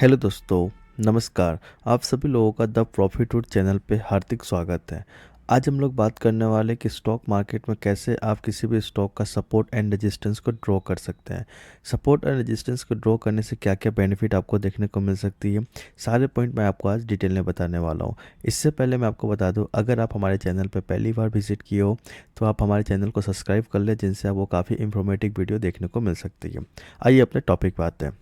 Hello दोस्तों, नमस्कार। आप सभी लोगों का द प्रॉफिट रूट चैनल पे हार्दिक स्वागत है। आज हम लोग बात करने वाले कि स्टॉक मार्केट में कैसे आप किसी भी स्टॉक का सपोर्ट एंड रेजिस्टेंस को ड्रॉ कर सकते हैं। सपोर्ट एंड रेजिस्टेंस को ड्रॉ करने से क्या क्या बेनिफिट आपको देखने को मिल सकती है, सारे पॉइंट मैं आपको आज डिटेल में बताने वाला हूँ। इससे पहले मैं आपको बता दूँ, अगर आप हमारे चैनल पर पहली बार विजिट किए हो तो आप हमारे चैनल को सब्सक्राइब कर लें, जिनसे आपको काफ़ी इंफॉर्मेटिव वीडियो देखने को मिल सकती है। आइए अपने टॉपिक पे आते हैं।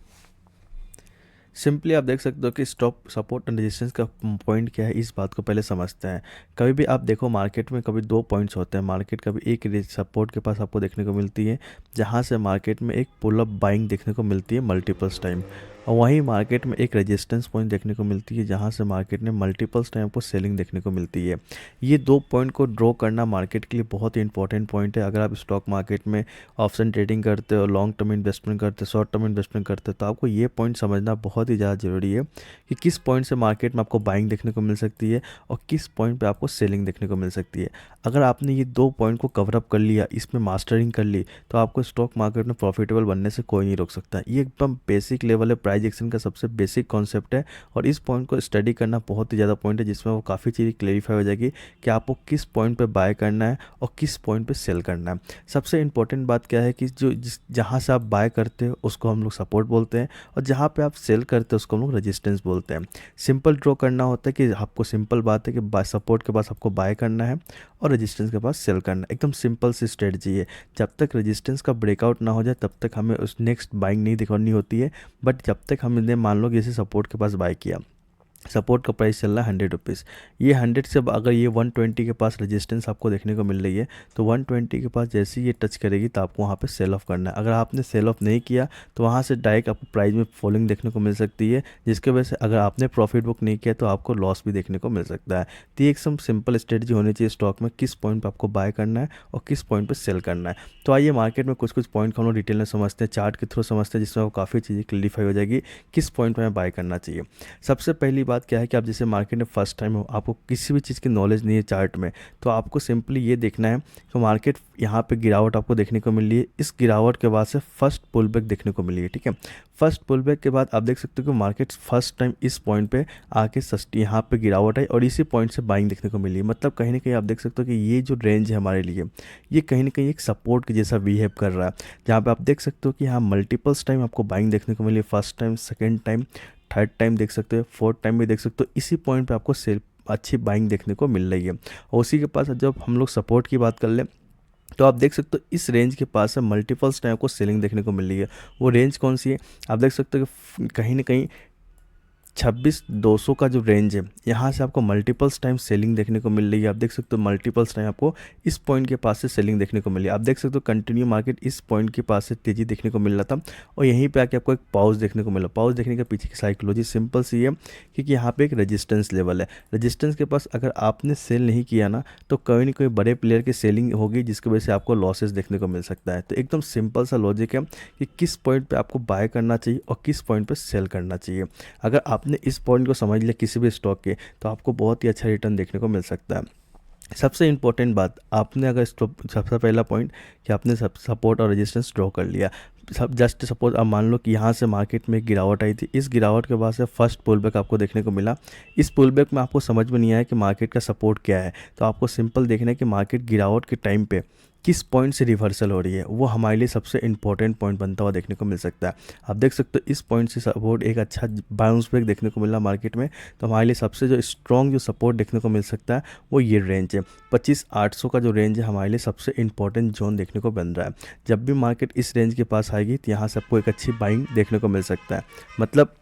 सिंपली आप देख सकते हो कि स्टॉप सपोर्ट एंड रेजिस्टेंस का पॉइंट क्या है, इस बात को पहले समझते हैं। कभी भी आप देखो मार्केट में कभी दो पॉइंट्स होते हैं। मार्केट कभी एक सपोर्ट के पास आपको देखने को मिलती है, जहां से मार्केट में एक पुल अप बाइंग देखने को मिलती है मल्टीपल्स टाइम, और वहीं मार्केट में एक रेजिस्टेंस पॉइंट देखने को मिलती है, जहां से मार्केट में मल्टीपल्स टाइम आपको सेलिंग देखने को मिलती है। ये दो पॉइंट को ड्रॉ करना मार्केट के लिए बहुत ही इंपॉर्टेंट पॉइंट है। अगर आप स्टॉक मार्केट में ऑप्शन ट्रेडिंग करते हो, लॉन्ग टर्म इन्वेस्टमेंट करते हो, शॉर्ट टर्म इन्वेस्टमेंट करते हो, तो आपको ये पॉइंट समझना बहुत ही ज़्यादा ज़रूरी है कि किस पॉइंट से मार्केट में आपको बाइंग देखने को मिल सकती है और किस पॉइंट पे आपको सेलिंग देखने को मिल सकती है। अगर आपने ये दो पॉइंट को कवर अप कर लिया, इसमें मास्टरिंग कर ली, तो आपको स्टॉक मार्केट में प्रॉफिटेबल बनने से कोई नहीं रोक सकता। ये एकदम बेसिक लेवल है, प्राइस एक्शन का सबसे बेसिक कॉन्सेप्ट है, और इस पॉइंट को स्टडी करना बहुत ही ज़्यादा पॉइंट है, जिसमें वो काफ़ी चीज़ें क्लेरिफाई हो जाएगी कि आपको किस पॉइंट पे बाय करना है और किस पॉइंट पे सेल करना है। सबसे इंपॉर्टेंट बात क्या है कि जहाँ से आप बाय करते हो उसको हम लोग सपोर्ट बोलते हैं, और जहाँ पे आप सेल करते हो उसको हम लोग रेजिस्टेंस बोलते हैं। सिंपल ड्रॉ करना होता है कि आपको सिंपल बात है कि बाय सपोर्ट के पास आपको बाय करना है और रेजिस्टेंस के पास सेल करना है। एकदम सिंपल सी स्ट्रेटजी है। जब तक रेजिस्टेंस का ब्रेकआउट ना हो जाए तब तक हमें उस नेक्स्ट बाइंग नहीं दिखानी होती है। बट जब तक हमने मान लो जैसे सपोर्ट के पास बाय किया, सपोर्ट का प्राइस चल रहा है 100 रुपीज़, ये 100 से अगर ये 120 के पास रेजिस्टेंस आपको देखने को मिल रही है, तो 120 के पास जैसे ही ये टच करेगी तो आपको वहाँ पे सेल ऑफ करना है। अगर आपने सेल ऑफ नहीं किया तो वहाँ से डायरेक्ट आपको प्राइस में फॉलिंग देखने को मिल सकती है, जिसके वजह से अगर आपने प्रॉफिट बुक नहीं किया तो आपको लॉस भी देखने को मिल सकता है। तो ये एक सिंपल स्ट्रेटजी होनी चाहिए स्टॉक में, किस पॉइंट पर आपको बाय करना है और किस पॉइंट पर सेल करना है। तो आइए मार्केट में कुछ कुछ पॉइंट को हम लोग डिटेल में समझते हैं, चार्ट के थ्रू समझते हैं, जिसमें आपको काफ़ी चीज़ें क्लियरिफाई हो जाएगी किस पॉइंट पर हमें बाय करना चाहिए। सबसे पहली बात क्या है कि आप जैसे मार्केट में फर्स्ट टाइम हो, आपको किसी भी चीज़ की नॉलेज नहीं है चार्ट में, तो आपको सिंपली ये देखना है कि मार्केट यहाँ पे गिरावट आपको देखने को मिल रही है। इस गिरावट के बाद से फर्स्ट पुल बैक देखने को मिली है, ठीक है। फर्स्ट पुल बैक के बाद आप देख सकते हो कि मार्केट फर्स्ट टाइम इस पॉइंट पे आके सस्ती यहाँ पे गिरावट आई और इसी पॉइंट से बाइंग देखने को मिली है। मतलब कहीं ना कहीं आप देख सकते हो कि ये जो रेंज है हमारे लिए, ये कहीं ना कहीं एक सपोर्ट के जैसा बिहेव कर रहा है, जहाँ पे आप देख सकते हो कि यहाँ मल्टीपल्स टाइम आपको बाइंग देखने को मिली है। First time, second time, third time देख सकते हो, फोर्थ टाइम भी देख सकते हो, इसी पॉइंट पे आपको सेल अच्छी बाइंग देखने को मिल रही है। और उसी के पास जब हम लोग सपोर्ट की बात कर लें तो आप देख सकते हो इस रेंज के पास है मल्टीपल्स टाइम को सेलिंग देखने को मिल रही है। वो रेंज कौन सी है, आप देख सकते हो कि कहीं ना कहीं 26,200 का जो रेंज है, यहाँ से आपको मल्टीपल्स टाइम सेलिंग देखने को मिल रही है। आप देख सकते हो मल्टीपल्स टाइम आपको इस पॉइंट के पास से सेलिंग देखने को मिली है। आप देख सकते हो कंटिन्यू मार्केट इस पॉइंट के पास से तेज़ी देखने को मिल रहा था, और यहीं पे आके आपको एक पॉज देखने को मिला। पॉज देखने के पीछे की साइकोलॉजी सिंपल सी है, क्योंकि यहाँ पे एक रेजिस्टेंस लेवल है। रेजिस्टेंस के पास अगर आपने सेल नहीं किया ना, तो कोई ना कोई बड़े प्लेयर की सेलिंग होगी, जिसकी वजह से आपको लॉसेस देखने को मिल सकता है। तो एकदम सिंपल सा लॉजिक है कि किस पॉइंट पे आपको बाय करना चाहिए और किस पॉइंट पे सेल करना चाहिए। अगर आपने इस पॉइंट को समझ लिया किसी भी स्टॉक के, तो आपको बहुत ही अच्छा रिटर्न देखने को मिल सकता है। सबसे इंपॉर्टेंट बात, आपने अगर सबसे पहला पॉइंट कि आपने सब सपोर्ट और रेजिस्टेंस ड्रॉ कर लिया। सब जस्ट सपोज अब मान लो कि यहाँ से मार्केट में एक गिरावट आई थी, इस गिरावट के बाद से फर्स्ट पुल बैक आपको देखने को मिला। इस पुल बैक में आपको समझ में नहीं आया कि मार्केट का सपोर्ट क्या है, तो आपको सिंपल देखना है कि मार्केट गिरावट के टाइम पे किस पॉइंट से रिवर्सल हो रही है, वो हमारे लिए सबसे इंपॉर्टेंट पॉइंट बनता हुआ देखने को मिल सकता है। आप देख सकते हो इस पॉइंट से सपोर्ट एक अच्छा बाउंस बैक देखने को मिला मार्केट में, तो हमारे लिए सबसे जो स्ट्रॉन्ग जो सपोर्ट देखने को मिल सकता है वो ये रेंज है। 25,800 का जो रेंज है हमारे लिए सबसे इंपॉर्टेंट जोन देखने को बन रहा है। जब भी मार्केट इस रेंज के पास आएगी तो यहाँ से आपको एक अच्छी बाइंग देखने को मिल सकता है। मतलब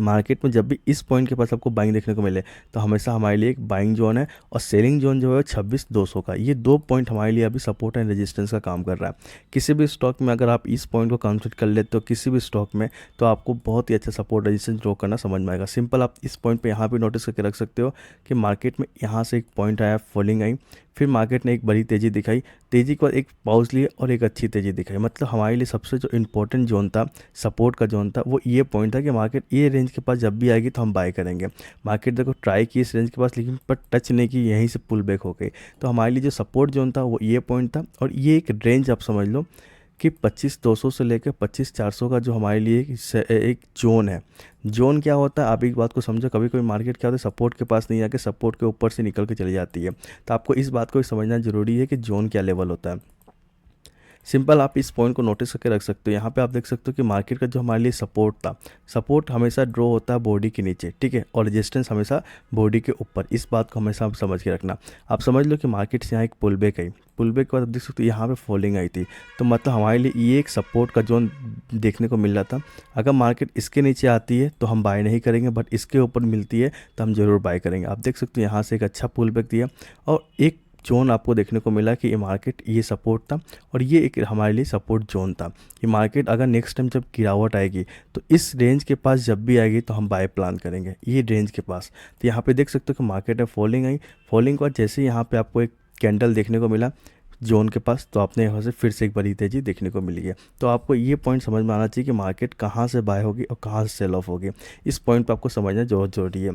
मार्केट में जब भी इस पॉइंट के पास आपको बाइंग देखने को मिले, तो हमेशा हमारे लिए एक बाइंग जोन है, और सेलिंग जोन जो है 26,200 का। ये दो पॉइंट हमारे लिए अभी सपोर्ट एंड रेजिस्टेंस का काम कर रहा है। किसी भी स्टॉक में अगर आप इस पॉइंट को कंसीडर कर लेते हो किसी भी स्टॉक में, तो आपको बहुत ही अच्छा सपोर्ट रेजिस्टेंस ड्रॉ करना समझ में आएगा। सिंपल आप इस पॉइंट पे यहाँ पे नोटिस करके रख सकते हो कि मार्केट में यहाँ से एक पॉइंट आया, फॉलिंग आई, फिर मार्केट ने एक बड़ी तेज़ी दिखाई, तेज़ी के बाद एक पॉज लिए और एक अच्छी तेज़ी दिखाई। मतलब हमारे लिए सबसे जो इंपॉर्टेंट जोन था, सपोर्ट का जोन था, वो ये पॉइंट था कि मार्केट ये रेंज के पास जब भी आएगी तो हम बाय करेंगे। मार्केट देखो ट्राई की इस रेंज के पास, लेकिन पर टच नहीं की, यहीं से पुल बैक हो गई। तो हमारे लिए जो सपोर्ट जोन था वो ये पॉइंट था, और ये एक रेंज आप समझ लो कि 25,200 से लेकर 25,400 का जो हमारे लिए एक जोन है। जोन क्या होता है, आप एक बात को समझो, कभी कभी मार्केट क्या होता है सपोर्ट के पास नहीं आके सपोर्ट के ऊपर से निकल के चली जाती है। तो आपको इस बात को भी समझना ज़रूरी है कि जोन क्या लेवल होता है। सिंपल आप इस पॉइंट को नोटिस करके रख सकते हो। यहाँ पे आप देख सकते हो कि मार्केट का जो हमारे लिए सपोर्ट था, सपोर्ट हमेशा ड्रॉ होता है बॉडी के नीचे, ठीक है, और रेजिस्टेंस हमेशा बॉडी के ऊपर। इस बात को हमेशा आप समझ के रखना। आप समझ लो कि मार्केट से यहाँ एक pull back I, pull back के बाद आप देख सकते हो यहाँ पे फॉलिंग आई थी, तो मतलब हमारे लिए ये एक सपोर्ट का जोन देखने को मिल रहा था। अगर मार्केट इसके नीचे आती है तो हम बाय नहीं करेंगे, बट इसके ऊपर मिलती है तो हम ज़रूर बाय करेंगे। आप देख सकते हो यहाँ से एक अच्छा पुल बैक दिया और एक जोन आपको देखने को मिला कि ये मार्केट ये सपोर्ट था और ये एक हमारे लिए सपोर्ट जोन था। ये मार्केट अगर नेक्स्ट टाइम जब गिरावट आएगी तो इस रेंज के पास जब भी आएगी तो हम बाय प्लान करेंगे, ये रेंज के पास। तो यहाँ पे देख सकते हो कि मार्केट में फॉलिंग आई, फॉलिंग के बाद जैसे यहाँ पे आपको एक कैंडल देखने को मिला जोन के पास, तो आपने यहाँ से फिर से एक बड़ी तेज़ी देखने को मिली है। तो आपको ये पॉइंट समझ में आना चाहिए कि मार्केट कहाँ से बाय होगी और कहाँ से सेल ऑफ होगी। इस पॉइंट पर आपको समझना बहुत ज़रूरी है।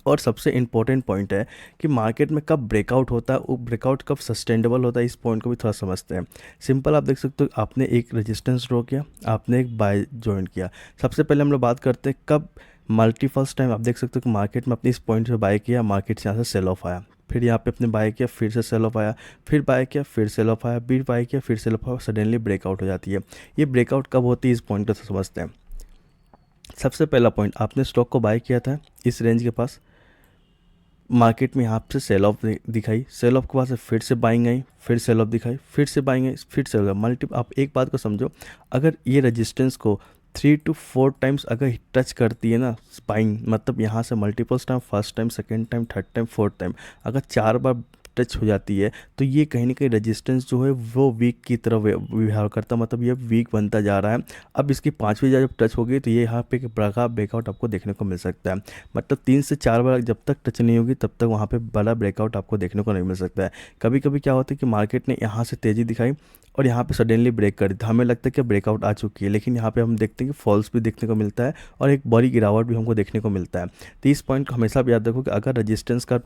और सबसे इम्पोर्टेंट पॉइंट है कि मार्केट में कब ब्रेकआउट होता है, वो ब्रेकआउट कब सस्टेनेबल होता है, इस पॉइंट को भी थोड़ा समझते हैं। सिंपल आप देख सकते हो, आपने एक रेजिस्टेंस ड्रॉ किया, आपने एक बाय ज्वाइन किया। सबसे पहले हम लोग बात करते हैं कब मल्टीपल्स टाइम। आप देख सकते हो कि मार्केट में अपने इस पॉइंट से बाय किया, मार्केट से यहाँ से सेल ऑफ आया, फिर यहाँ पे अपने बाय किया, फिर से सेल ऑफ आया, फिर बाय किया, फिर सेल ऑफ आया, फिर बाय किया, फिर सेल ऑफ आया, सडनली ब्रेकआउट हो जाती है। ये ब्रेकआउट कब होती है, इस पॉइंट को समझते हैं। सबसे पहला पॉइंट, आपने स्टॉक को बाय किया था इस रेंज के पास, मार्केट में यहाँ से सेल ऑफ दिखाई, सेल ऑफ के बाद से फिर से बाइंग आई, फिर सेल ऑफ दिखाई, फिर से बाइंग आई, फिर सेल ऑफ मल्टी। आप एक बात को समझो, अगर ये रेजिस्टेंस को 3 to 4 टाइम्स अगर टच करती है ना बाइंग, मतलब यहाँ से multiples time, first time, second time, third time, fourth time, अगर 4 बार टच हो जाती है तो ये कहीं ना कहीं रेजिस्टेंस जो है वो वीक की तरफ व्यवहार करता, मतलब ये वीक बनता जा रहा है। अब इसकी 5वीं जब टच होगी तो ये यहाँ पे एक बड़ा ब्रेकआउट आपको देखने को मिल सकता है। मतलब 3 से 4 बार जब तक टच नहीं होगी तब तक वहाँ पे बड़ा ब्रेकआउट आपको देखने को नहीं मिल सकता है। कभी कभी क्या होता है कि मार्केट ने यहाँ से तेज़ी दिखाई और यहाँ पे सडनली ब्रेक कर दी, हमें लगता है कि ब्रेकआउट आ चुकी है, लेकिन यहाँ पे हम देखते हैं कि फॉल्स भी देखने को मिलता है और एक बड़ी गिरावट भी हमको देखने को मिलता है। तो इस पॉइंट को हमेशा भी याद रखो कि अगर रजिस्टेंस का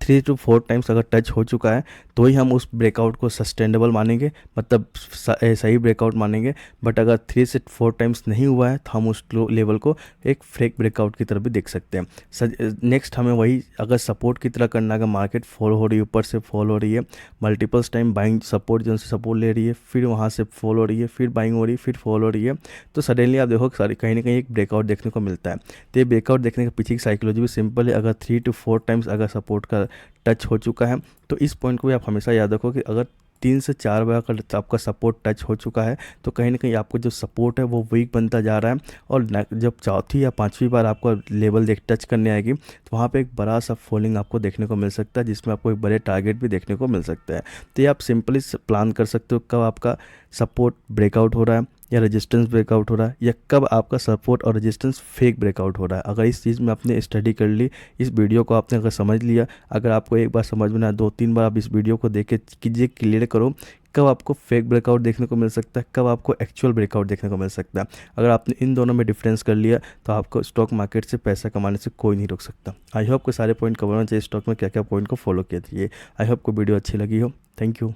3 to 4 टाइम्स अगर टच हो चुका है तो ही हम उस ब्रेकआउट को सस्टेनेबल मानेंगे, मतलब सही ब्रेकआउट मानेंगे। बट अगर 3 से 4 टाइम्स नहीं हुआ है तो हम उस लेवल को एक फेक ब्रेकआउट की तरफ भी देख सकते हैं। नेक्स्ट हमें वही अगर सपोर्ट की तरह करना, अगर मार्केट फॉल हो रही है, ऊपर से फॉल हो रही है, मल्टीपल्स टाइम बाइंग सपोर्ट जो से सपोर्ट ले रही है, फिर वहाँ से फॉल हो रही है, फिर बाइंग हो रही है, फिर फॉल हो रही है, तो सडनली आप देखो कहीं ना कहीं एक ब्रेकआउट देखने को मिलता है। तो ये ब्रेकआउट देखने के पीछे की साइकोलॉजी भी सिंपल है। अगर 3 to 4 टाइम्स अगर सपोर्ट का टच हो चुका है तो इस पॉइंट को भी आप हमेशा याद रखो कि अगर 3 से 4 बार का आपका सपोर्ट टच हो चुका है तो कहीं ना कहीं आपको जो सपोर्ट है वो वीक बनता जा रहा है। और जब चौथी या 5वीं बार आपको लेवल टच करने आएगी तो वहाँ पे एक बड़ा सा फॉलिंग आपको देखने को मिल सकता है, जिसमें आपको एक बड़े टारगेट भी देखने को मिल सकता है। तो ये आप सिंपली प्लान कर सकते हो कब आपका सपोर्ट ब्रेकआउट हो रहा है या रेजिस्टेंस ब्रेकआउट हो रहा है, या कब आपका सपोर्ट और रेजिस्टेंस फेक ब्रेकआउट हो रहा है। अगर इस चीज़ में आपने स्टडी कर ली, इस वीडियो को आपने अगर समझ लिया, अगर आपको एक बार समझ में ना 2-3 बार आप इस वीडियो को देख के कीजिए, क्लियर करो कब आपको फेक ब्रेकआउट देखने को मिल सकता है, कब आपको एक्चुअल ब्रेकआउट देखने को मिल सकता है। अगर आपने इन दोनों में डिफरेंस कर लिया तो आपको स्टॉक मार्केट से पैसा कमाने से कोई नहीं रोक सकता। आई होप को सारे पॉइंट कवर होना चाहिए, स्टॉक में क्या क्या पॉइंट को फॉलो किया चाहिए। आई होप को वीडियो अच्छी लगी हो। Thank you.